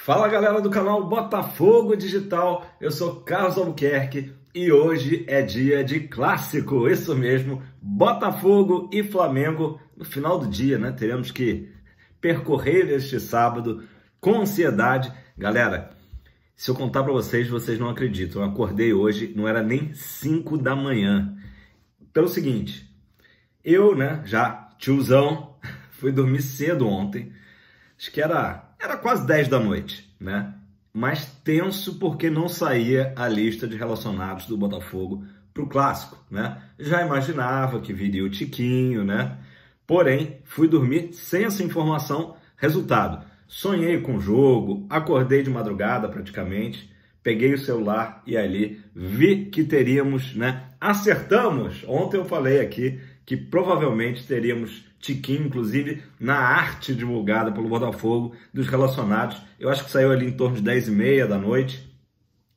Fala galera do canal Botafogo Digital, eu sou Carlos Albuquerque e hoje é dia de clássico, isso mesmo, Botafogo e Flamengo. No final do dia, né, teremos que percorrer este sábado com ansiedade. Galera, se eu contar para vocês não acreditam, eu acordei hoje, não era nem 5 da manhã. Pelo seguinte, eu, né, já tiozão, fui dormir cedo ontem, acho que era quase 10 da noite, né? Mas tenso porque não saía a lista de relacionados do Botafogo para o Clássico, né? Já imaginava que viria o Tiquinho, né? Porém, fui dormir sem essa informação. Resultado, sonhei com o jogo, acordei de madrugada praticamente, peguei o celular e ali vi que teríamos, né? Acertamos! Ontem eu falei aqui que provavelmente teríamos Tiquinho, inclusive, na arte divulgada pelo Botafogo dos relacionados. Eu acho que saiu ali em torno de 10h30 da noite,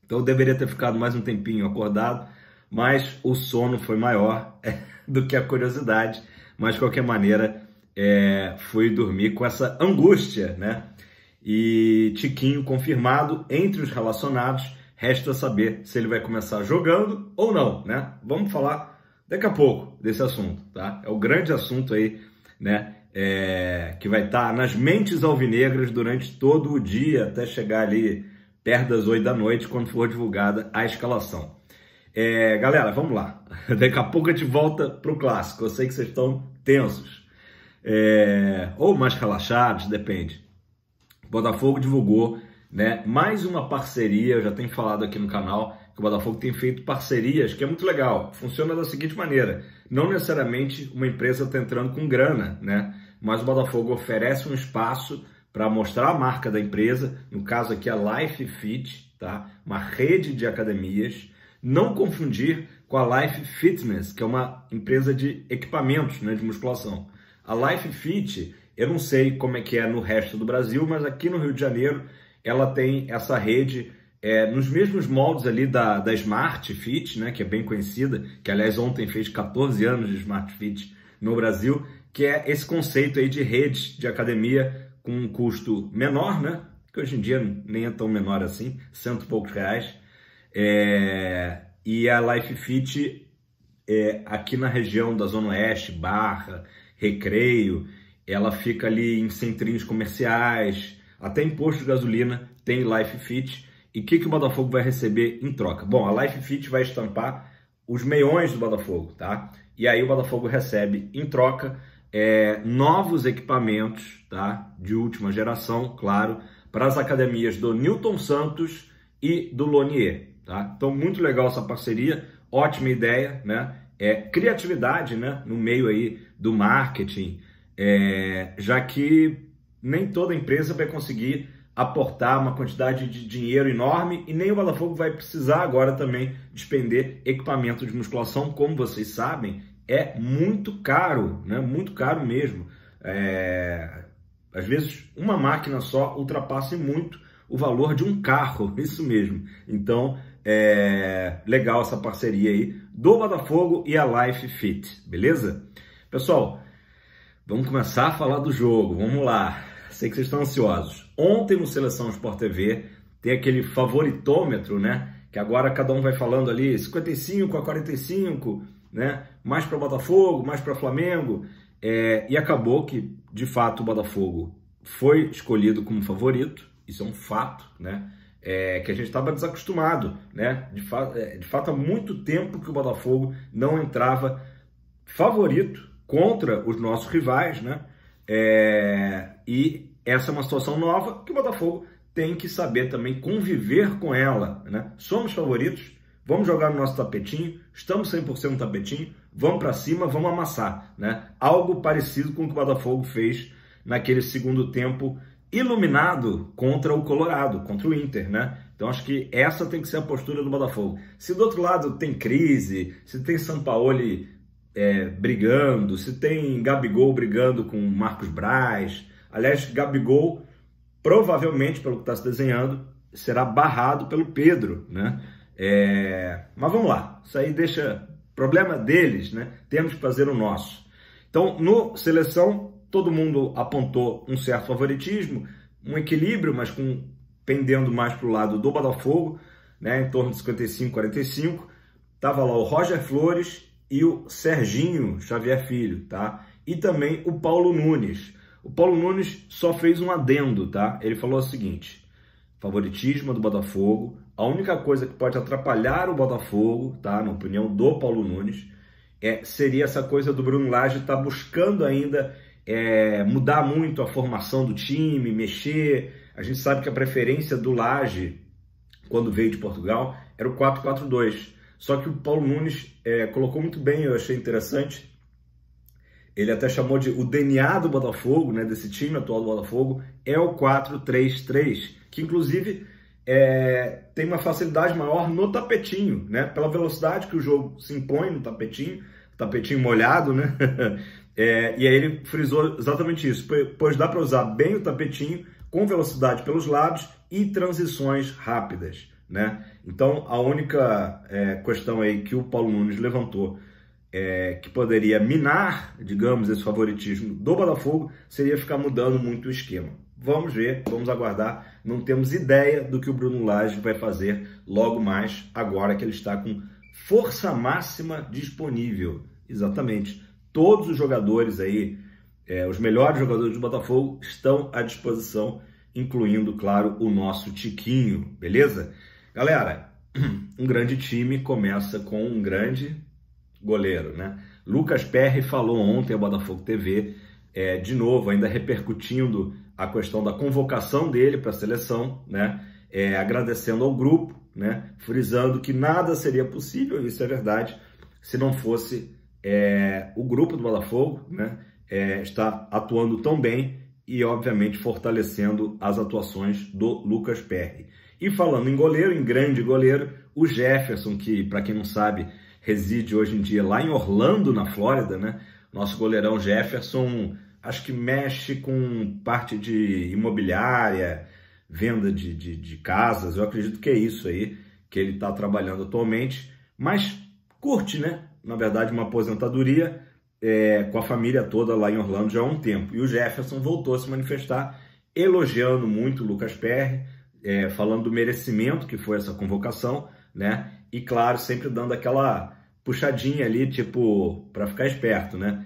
então eu deveria ter ficado mais um tempinho acordado, mas o sono foi maior do que a curiosidade. Mas, de qualquer maneira, fui dormir com essa angústia, né? E Tiquinho confirmado entre os relacionados, resta saber se ele vai começar jogando ou não, né? Vamos falar daqui a pouco desse assunto, tá? É o grande assunto aí, né? Que vai estar nas mentes alvinegras durante todo o dia, até chegar ali perto das 8 da noite, quando for divulgada a escalação. Galera, vamos lá. Daqui a pouco a gente volta pro clássico. Eu sei que vocês estão tensos. Ou mais relaxados, depende. O Botafogo divulgou, né, mais uma parceria. Eu já tenho falado aqui no canal que o Botafogo tem feito parcerias, que é muito legal. Funciona da seguinte maneira: não necessariamente uma empresa está entrando com grana, né? Mas o Botafogo oferece um espaço para mostrar a marca da empresa, no caso aqui a Life Fit, tá? Uma rede de academias. Não confundir com a Life Fitness, que é uma empresa de equipamentos, né, de musculação. A Life Fit, eu não sei como é que é no resto do Brasil, mas aqui no Rio de Janeiro ela tem essa rede nos mesmos moldes ali da Smart Fit, né, que é bem conhecida, que aliás ontem fez 14 anos de Smart Fit no Brasil, que é esse conceito aí de rede de academia com um custo menor, né, que hoje em dia nem é tão menor assim, R$100 e poucos. E a Life Fit aqui na região da Zona Oeste, Barra, Recreio, ela fica ali em centrinhos comerciais, até em posto de gasolina tem Life Fit. E o que o Botafogo vai receber em troca? Bom, a Life Fit vai estampar os meiões do Botafogo, tá? E aí o Botafogo recebe em troca novos equipamentos, tá? De última geração, claro, para as academias do Newton Santos e do Lonier, tá? Então, muito legal essa parceria, ótima ideia, né? Criatividade, né? No meio aí do marketing, já que nem toda empresa vai conseguir aportar uma quantidade de dinheiro enorme e nem o Botafogo vai precisar agora também despender equipamento de musculação. Como vocês sabem, é muito caro, né? Muito caro mesmo. Às vezes uma máquina só ultrapassa muito o valor de um carro, isso mesmo. Então, legal essa parceria aí do Botafogo e a Life Fit, beleza? Pessoal, vamos começar a falar do jogo, vamos lá. Sei que vocês estão ansiosos. Ontem no Seleção Sport TV tem aquele favoritômetro, né? Que agora cada um vai falando ali 55 a 45, né? Mais para Botafogo, mais para Flamengo. E acabou que, de fato, o Botafogo foi escolhido como favorito. Isso é um fato, né? Que a gente estava desacostumado, né? De fato, há muito tempo que o Botafogo não entrava favorito contra os nossos rivais, né? E essa é uma situação nova que o Botafogo tem que saber também conviver com ela, né? Somos favoritos, vamos jogar no nosso tapetinho, estamos 100% no tapetinho, vamos para cima, vamos amassar, né? Algo parecido com o que o Botafogo fez naquele segundo tempo iluminado contra o Colorado, contra o Inter, né? Então acho que essa tem que ser a postura do Botafogo. Se do outro lado tem crise, se tem Sampaoli brigando, se tem Gabigol brigando com Marcos Braz, aliás, Gabigol provavelmente, pelo que está se desenhando, será barrado pelo Pedro, né? Mas vamos lá, isso aí deixa problema deles, né? Temos que fazer o nosso. Então, no Seleção, todo mundo apontou um certo favoritismo, um equilíbrio, mas com pendendo mais para o lado do Botafogo, né, em torno de 55, 45. Tava lá o Roger Flores e o Serginho Xavier Filho, tá? E também o Paulo Nunes. O Paulo Nunes só fez um adendo, tá? Ele falou o seguinte: favoritismo do Botafogo, a única coisa que pode atrapalhar o Botafogo, tá? Na opinião do Paulo Nunes, seria essa coisa do Bruno Lage estar buscando ainda mudar muito a formação do time, mexer. A gente sabe que a preferência do Lage, quando veio de Portugal, era o 4-4-2. Só que o Paulo Nunes colocou muito bem, eu achei interessante. Ele até chamou de o DNA do Botafogo, né, desse time atual do Botafogo, é o 4-3-3, que inclusive tem uma facilidade maior no tapetinho, né, pela velocidade que o jogo se impõe no tapetinho molhado, né, e aí ele frisou exatamente isso, pois dá para usar bem o tapetinho com velocidade pelos lados e transições rápidas, né. Então a única questão aí que o Paulo Nunes levantou, que poderia minar, digamos, esse favoritismo do Botafogo, seria ficar mudando muito o esquema. Vamos ver, vamos aguardar. Não temos ideia do que o Bruno Lage vai fazer logo mais, agora que ele está com força máxima disponível. Exatamente. Todos os jogadores aí, os melhores jogadores do Botafogo estão à disposição, incluindo, claro, o nosso Tiquinho, beleza? Galera, um grande time começa com um grande goleiro, né? Lucas Perry falou ontem ao Botafogo TV, de novo, ainda repercutindo a questão da convocação dele para a seleção, né? Agradecendo ao grupo, né? Frisando que nada seria possível, isso é verdade, se não fosse o grupo do Botafogo, né? Está atuando tão bem e, obviamente, fortalecendo as atuações do Lucas Perry. E falando em goleiro, em grande goleiro, o Jefferson, que, para quem não sabe, reside hoje em dia lá em Orlando, na Flórida, né? Nosso goleirão Jefferson, acho que mexe com parte de imobiliária, venda de casas, eu acredito que é isso aí que ele está trabalhando atualmente, mas curte, né? Na verdade, uma aposentadoria com a família toda lá em Orlando já há um tempo. E o Jefferson voltou a se manifestar, elogiando muito o Lucas Perry, falando do merecimento que foi essa convocação, né? E claro, sempre dando aquela puxadinha ali, tipo, para ficar esperto, né?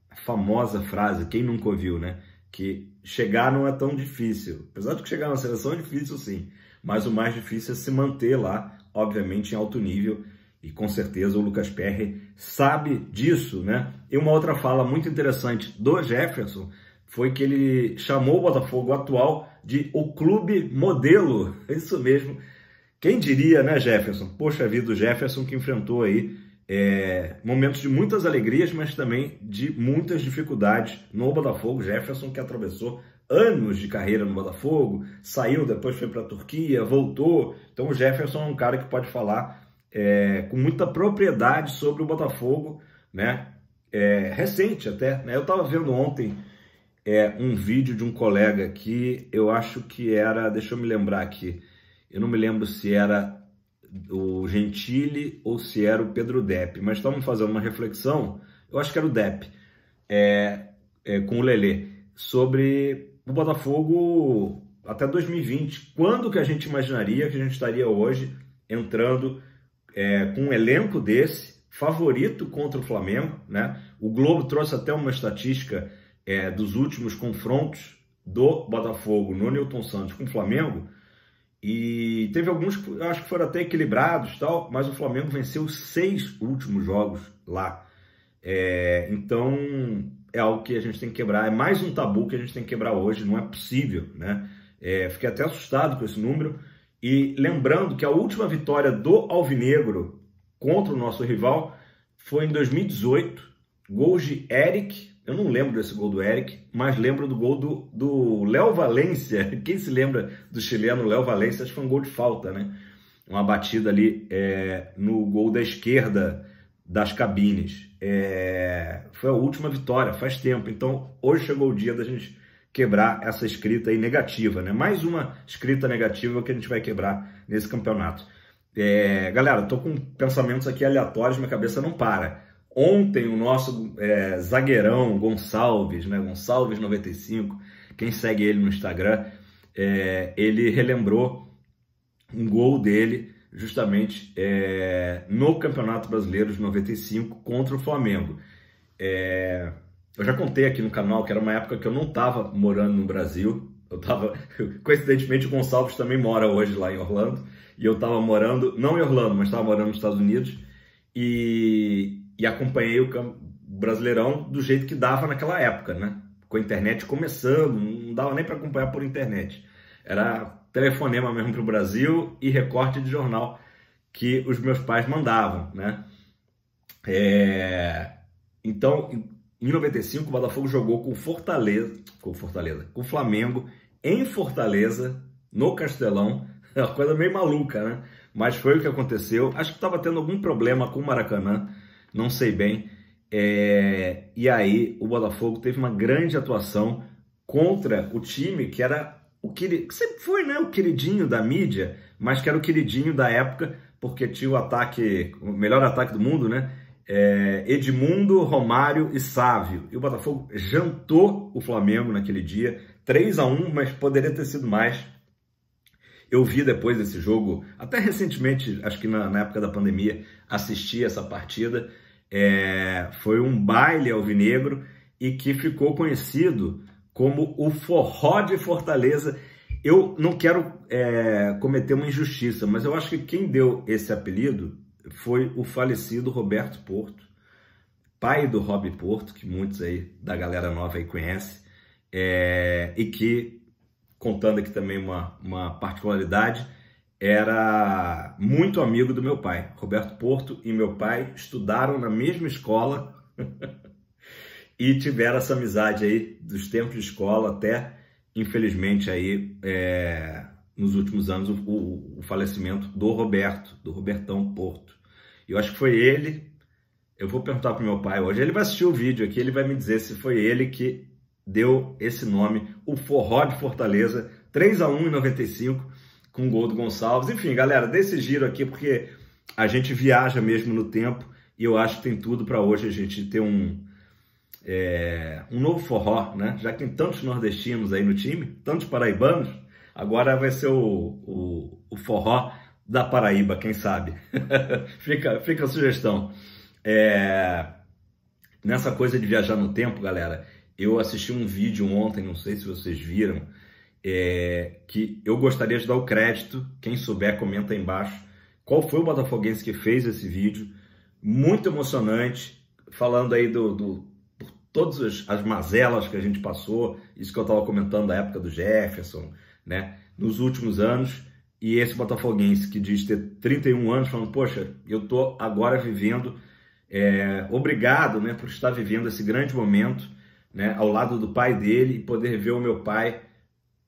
A famosa frase, quem nunca ouviu, né? Que chegar não é tão difícil. Apesar de que chegar na seleção é difícil, sim. Mas o mais difícil é se manter lá, obviamente, em alto nível. E com certeza o Lucas Perry sabe disso, né? E uma outra fala muito interessante do Jefferson foi que ele chamou o Botafogo atual de o clube modelo. Isso mesmo. Quem diria, né, Jefferson? Poxa vida, o Jefferson que enfrentou aí momentos de muitas alegrias, mas também de muitas dificuldades no Botafogo. Jefferson que atravessou anos de carreira no Botafogo, saiu, depois foi para a Turquia, voltou. Então o Jefferson é um cara que pode falar com muita propriedade sobre o Botafogo, né? Recente até, né? Eu estava vendo ontem um vídeo de um colega que eu acho que era, deixa eu me lembrar aqui, eu não me lembro se era o Gentili ou se era o Pedro Depp, mas estavam fazendo uma reflexão, eu acho que era o Depp, com o Lelê, sobre o Botafogo até 2020. Quando que a gente imaginaria que a gente estaria hoje entrando com um elenco desse, favorito contra o Flamengo, né? O Globo trouxe até uma estatística dos últimos confrontos do Botafogo no Newton Santos com o Flamengo, e teve alguns que acho que foram até equilibrados, tal, mas o Flamengo venceu os 6 últimos jogos lá. Então é algo que a gente tem que quebrar, é mais um tabu que a gente tem que quebrar hoje, não é possível, né? Fiquei até assustado com esse número. E lembrando que a última vitória do Alvinegro contra o nosso rival foi em 2018, gol de Eric. Eu não lembro desse gol do Eric, mas lembro do gol do Léo Valência. Quem se lembra do chileno Léo Valência? Acho que foi um gol de falta, né? Uma batida ali no gol da esquerda das cabines. Foi a última vitória, faz tempo. Então, hoje chegou o dia da gente quebrar essa escrita aí negativa, né? Mais uma escrita negativa que a gente vai quebrar nesse campeonato. Galera, tô com pensamentos aqui aleatórios, minha cabeça não para. Ontem o nosso zagueirão Gonçalves, né? Gonçalves 95, quem segue ele no Instagram, ele relembrou um gol dele justamente no Campeonato Brasileiro de 95 contra o Flamengo. Eu já contei aqui no canal que era uma época que eu não estava morando no Brasil. Eu estava, coincidentemente, o Gonçalves também mora hoje lá em Orlando, e eu estava morando, não em Orlando, mas estava morando nos Estados Unidos, e acompanhei o Brasileirão do jeito que dava naquela época, né? Com a internet começando, não dava nem para acompanhar por internet. Era telefonema mesmo para o Brasil e recorte de jornal que os meus pais mandavam, né? Então, em 95, o Botafogo jogou com o Flamengo, em Fortaleza, no Castelão. É uma coisa meio maluca, né? Mas foi o que aconteceu. Acho que estava tendo algum problema com o Maracanã, não sei bem. E aí o Botafogo teve uma grande atuação contra o time que era que sempre foi, né, o queridinho da mídia, mas que era o queridinho da época, porque tinha o melhor ataque do mundo, né? Edmundo, Romário e Sávio. E o Botafogo jantou o Flamengo naquele dia, 3-1, mas poderia ter sido mais. Eu vi depois desse jogo, até recentemente, acho que na época da pandemia, assisti essa partida. Foi um baile alvinegro e que ficou conhecido como o Forró de Fortaleza. Eu não quero cometer uma injustiça, mas eu acho que quem deu esse apelido foi o falecido Roberto Porto, pai do Rob Porto, que muitos aí da galera nova aí conhece, e que, contando aqui também uma particularidade, era muito amigo do meu pai. Roberto Porto e meu pai estudaram na mesma escola e tiveram essa amizade aí dos tempos de escola até, infelizmente, aí, nos últimos anos, o falecimento do Robertão Porto. Eu acho que foi ele. Eu vou perguntar para o meu pai hoje. Ele vai assistir o vídeo aqui, ele vai me dizer se foi ele que deu esse nome, o Forró de Fortaleza, 3-1 em 95, com o gol do Gonçalves. Enfim, galera, desse giro aqui, porque a gente viaja mesmo no tempo, e eu acho que tem tudo para hoje a gente ter um novo forró, né? Já que tem tantos nordestinos aí no time, tantos paraibanos, agora vai ser o forró da Paraíba, quem sabe? fica a sugestão. Nessa coisa de viajar no tempo, galera, eu assisti um vídeo ontem, não sei se vocês viram, que eu gostaria de dar o crédito. Quem souber, comenta aí embaixo qual foi o botafoguense que fez esse vídeo, muito emocionante, falando aí por todas as mazelas que a gente passou, isso que eu estava comentando da época do Jefferson, né, nos últimos anos. E esse botafoguense que diz ter 31 anos, falando, poxa, eu tô agora vivendo, obrigado, né, por estar vivendo esse grande momento, né, ao lado do pai dele, e poder ver o meu pai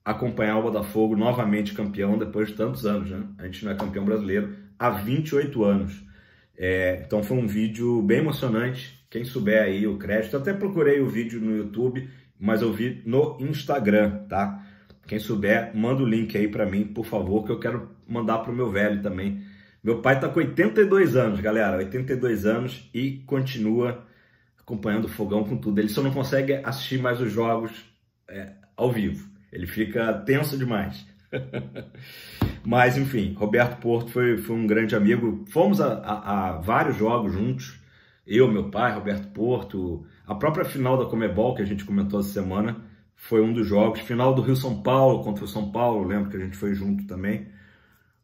acompanhar o Botafogo novamente campeão depois de tantos anos, né? A gente não é campeão brasileiro há 28 anos. Então foi um vídeo bem emocionante. Quem souber aí o crédito, eu até procurei o vídeo no YouTube, mas eu vi no Instagram, tá? Quem souber, manda o link aí para mim, por favor, que eu quero mandar pro meu velho também. Meu pai tá com 82 anos, galera, 82 anos, e continua acompanhando o Fogão com tudo. Ele só não consegue assistir mais os jogos ao vivo. Ele fica tenso demais. Mas, enfim, Roberto Porto foi um grande amigo. Fomos a vários jogos juntos. Eu, meu pai, Roberto Porto. A própria final da Comebol, que a gente comentou essa semana, foi um dos jogos. Final do Rio-São Paulo contra o São Paulo, lembro que a gente foi junto também.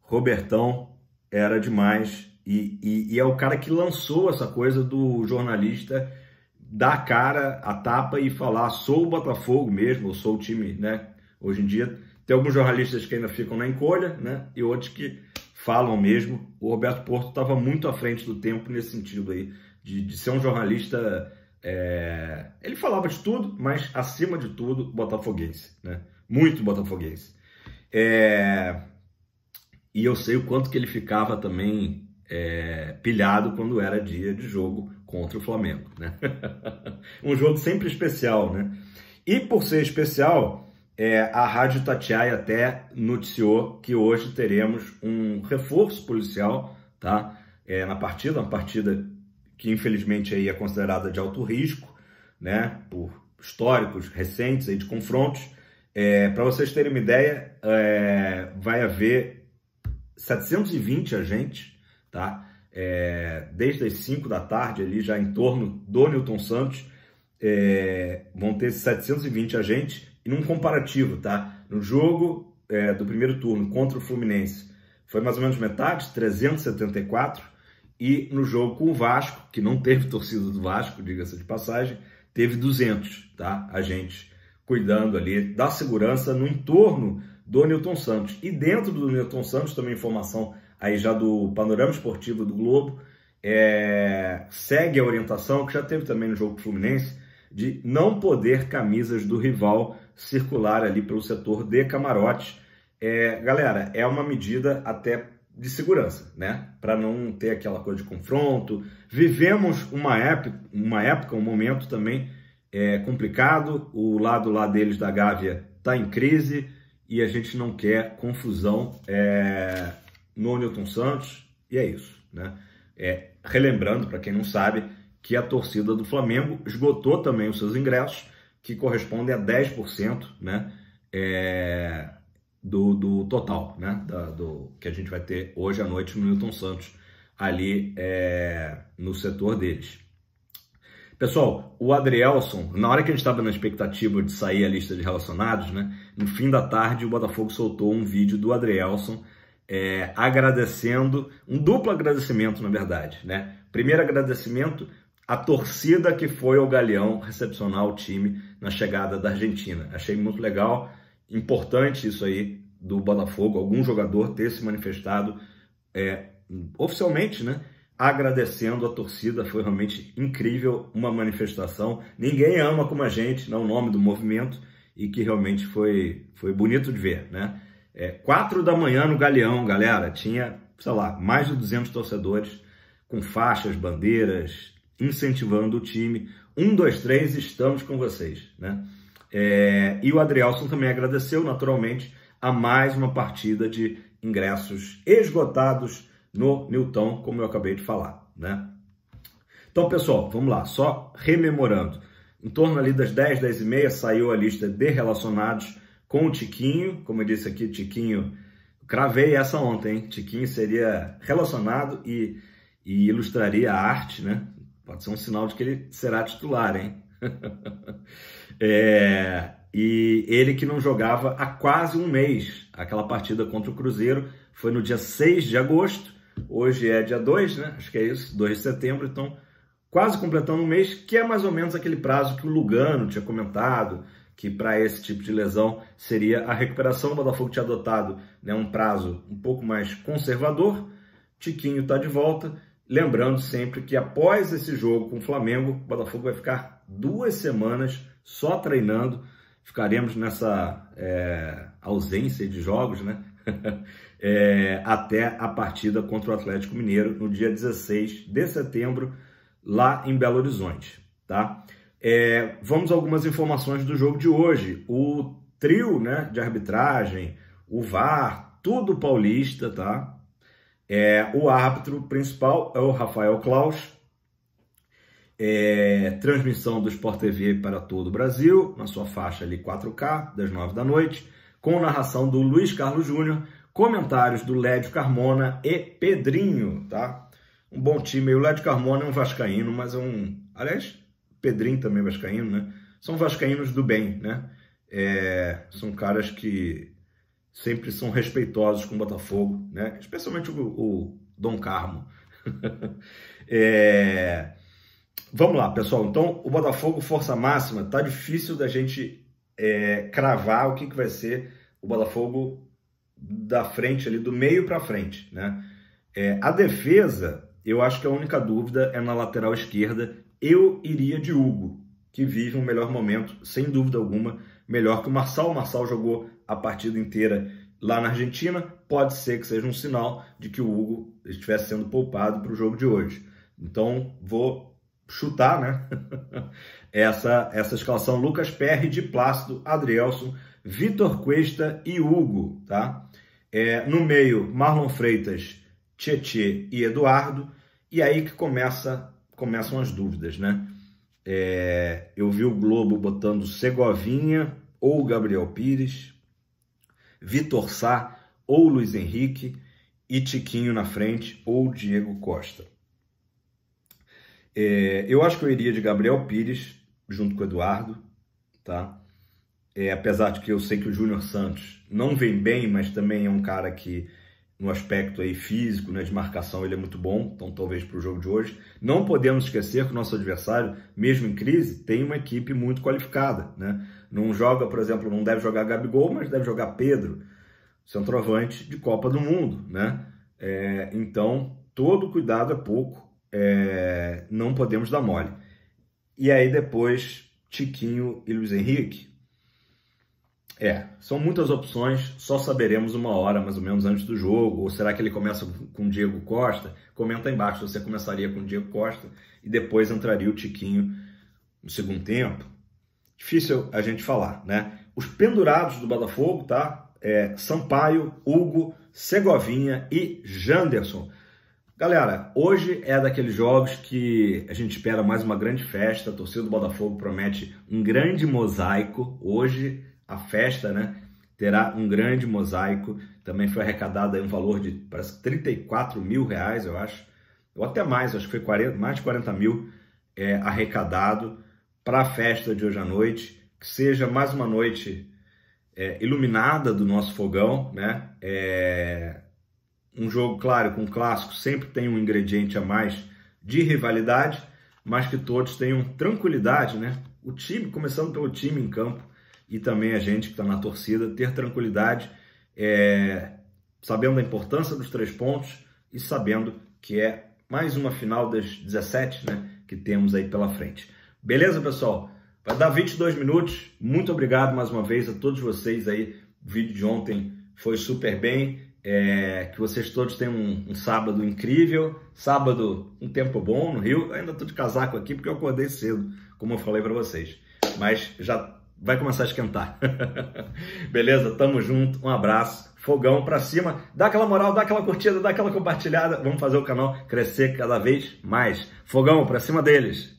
Robertão era demais. E é o cara que lançou essa coisa do jornalista dar a cara, a tapa e falar, sou o Botafogo mesmo, eu sou o time, né? Hoje em dia tem alguns jornalistas que ainda ficam na encolha, né? E outros que falam mesmo. O Roberto Porto estava muito à frente do tempo nesse sentido aí, de ser um jornalista. Ele falava de tudo, mas acima de tudo, botafoguense, né? Muito botafoguense. E eu sei o quanto que ele ficava também pilhado quando era dia de jogo contra o Flamengo, né? Um jogo sempre especial, né? E por ser especial, a Rádio Itatiaia até noticiou que hoje teremos um reforço policial, tá? Na partida, uma partida que infelizmente aí é considerada de alto risco, né? Por históricos recentes aí de confrontos. Para vocês terem uma ideia, vai haver 720 agentes, tá? Desde as 5 da tarde, ali já em torno do Newton Santos, vão ter 720 agentes. E num comparativo, tá? No jogo do primeiro turno contra o Fluminense, foi mais ou menos metade, 374. E no jogo com o Vasco, que não teve torcida do Vasco, diga-se de passagem, teve 200, tá? Agentes cuidando ali da segurança no entorno do Newton Santos. E dentro do Newton Santos, também informação aí já do Panorama Esportivo do Globo, segue a orientação, que já teve também no jogo do Fluminense, de não poder camisas do rival circular ali pelo setor de camarotes. Galera, é uma medida até de segurança, né? Para não ter aquela coisa de confronto. Vivemos uma época, um momento também complicado. O lado lá deles da Gávea está em crise e a gente não quer confusão no Newton Santos. E é isso, né? Relembrando, para quem não sabe, que a torcida do Flamengo esgotou também os seus ingressos, que correspondem a 10%, né? Do total, né? Do que a gente vai ter hoje à noite no Newton Santos, ali no setor deles. Pessoal, o Adrielson, na hora que a gente estava na expectativa de sair a lista de relacionados, né? No fim da tarde, o Botafogo soltou um vídeo do Adrielson agradecendo, um duplo agradecimento, na verdade, né? Primeiro agradecimento à torcida que foi ao Galeão recepcionar o time na chegada da Argentina. Achei muito legal, importante isso aí do Botafogo, algum jogador ter se manifestado oficialmente, né? Agradecendo a torcida, foi realmente incrível, uma manifestação. Ninguém ama como a gente, não o nome do movimento, e que realmente foi bonito de ver, né? 4 da manhã no Galeão, galera, tinha, sei lá, mais de 200 torcedores com faixas, bandeiras, incentivando o time. 1, 2, 3, estamos com vocês, né? E o Adrielson também agradeceu, naturalmente, a mais uma partida de ingressos esgotados no Newton, como eu acabei de falar, né? Então, pessoal, vamos lá, só rememorando. Em torno ali das 10, 10 e meia, saiu a lista de relacionados com o Tiquinho. Como eu disse aqui, Tiquinho, cravei essa ontem, hein? Tiquinho seria relacionado e ilustraria a arte, né? Pode ser um sinal de que ele será titular, hein? E ele que não jogava há quase um mês. Aquela partida contra o Cruzeiro foi no dia 6 de agosto. Hoje é dia 2, né? Acho que é isso, 2 de setembro. Então, quase completando um mês, que é mais ou menos aquele prazo que o Lugano tinha comentado, que para esse tipo de lesão seria a recuperação. O Botafogo tinha adotado, né, um prazo um pouco mais conservador. Tiquinho está de volta. Lembrando sempre que após esse jogo com o Flamengo, o Botafogo vai ficar 2 semanas só treinando. Ficaremos nessa ausência de jogos, né? Até a partida contra o Atlético Mineiro no dia 16 de setembro, lá em Belo Horizonte, tá? Vamos a algumas informações do jogo de hoje. O trio, né, de arbitragem, o VAR, tudo paulista, tá? O árbitro principal é o Rafael Claus. Transmissão do Sport TV para todo o Brasil, na sua faixa ali 4K, das 9 da noite, com narração do Luiz Carlos Júnior, comentários do Lédio Carmona e Pedrinho, tá? Um bom time. O Lédio Carmona é um vascaíno, mas aliás, Pedrinho também é vascaíno, né? São vascaínos do bem, né? São caras que sempre são respeitosos com o Botafogo, né? Especialmente o Dom Carmo. Vamos lá, pessoal. Então, o Botafogo, força máxima, tá difícil da gente cravar o que vai ser o Botafogo da frente ali, do meio para frente, né? A defesa, eu acho que a única dúvida é na lateral esquerda. Eu iria de Hugo, que vive um melhor momento, sem dúvida alguma, melhor que o Marçal. O Marçal jogou a partida inteira lá na Argentina. Pode ser que seja um sinal de que o Hugo estivesse sendo poupado para o jogo de hoje. Então, vou chutar, né? essa escalação: Lucas Perry, de Plácido, Adrielson, Vitor Cuesta e Hugo, tá? No meio, Marlon Freitas, Tietê e Eduardo. E aí que começam as dúvidas, né? Eu vi o Globo botando Segovinha ou Gabriel Pires, Vitor Sá ou Luiz Henrique e Tiquinho na frente ou Diego Costa. Eu acho que eu iria de Gabriel Pires junto com o Eduardo, tá? Apesar de que eu sei que o Júnior Santos não vem bem, mas também é um cara que no aspecto aí físico, né, de marcação, ele é muito bom, então talvez para o jogo de hoje. Não podemos esquecer que o nosso adversário, mesmo em crise, tem uma equipe muito qualificada, né? Não joga, por exemplo, não deve jogar Gabigol, mas deve jogar Pedro, centroavante de Copa do Mundo, né? Então, todo cuidado é pouco, não podemos dar mole. E aí depois, Tiquinho e Luiz Henrique. São muitas opções, só saberemos uma hora mais ou menos antes do jogo. Ou será que ele começa com o Diego Costa? Comenta aí embaixo se você começaria com o Diego Costa e depois entraria o Tiquinho no segundo tempo. Difícil a gente falar, né? Os pendurados do Botafogo, tá? Sampaio, Hugo, Segovinha e Janderson. Galera, hoje é daqueles jogos que a gente espera mais uma grande festa. A torcida do Botafogo promete um grande mosaico. Hoje a festa, né, terá um grande mosaico. Também foi arrecadado aí um valor de, parece, 34 mil reais, eu acho. Ou até mais, acho que foi mais de 40 mil arrecadado para a festa de hoje à noite. Que seja mais uma noite iluminada do nosso fogão, né? Um jogo, claro, com um clássico, sempre tem um ingrediente a mais de rivalidade, mas que todos tenham tranquilidade, né? O time, começando pelo time em campo, e também a gente que está na torcida, ter tranquilidade, sabendo da importância dos 3 pontos e sabendo que é mais uma final das 17, né, que temos aí pela frente. Beleza, pessoal? Vai dar 22 minutos. Muito obrigado mais uma vez a todos vocês aí. O vídeo de ontem foi super bem. Que vocês todos tenham um sábado incrível. Sábado, um tempo bom no Rio. Eu ainda estou de casaco aqui porque eu acordei cedo, como eu falei para vocês. Mas já vai começar a esquentar. Beleza? Tamo junto. Um abraço. Fogão pra cima. Dá aquela moral, dá aquela curtida, dá aquela compartilhada. Vamos fazer o canal crescer cada vez mais. Fogão pra cima deles.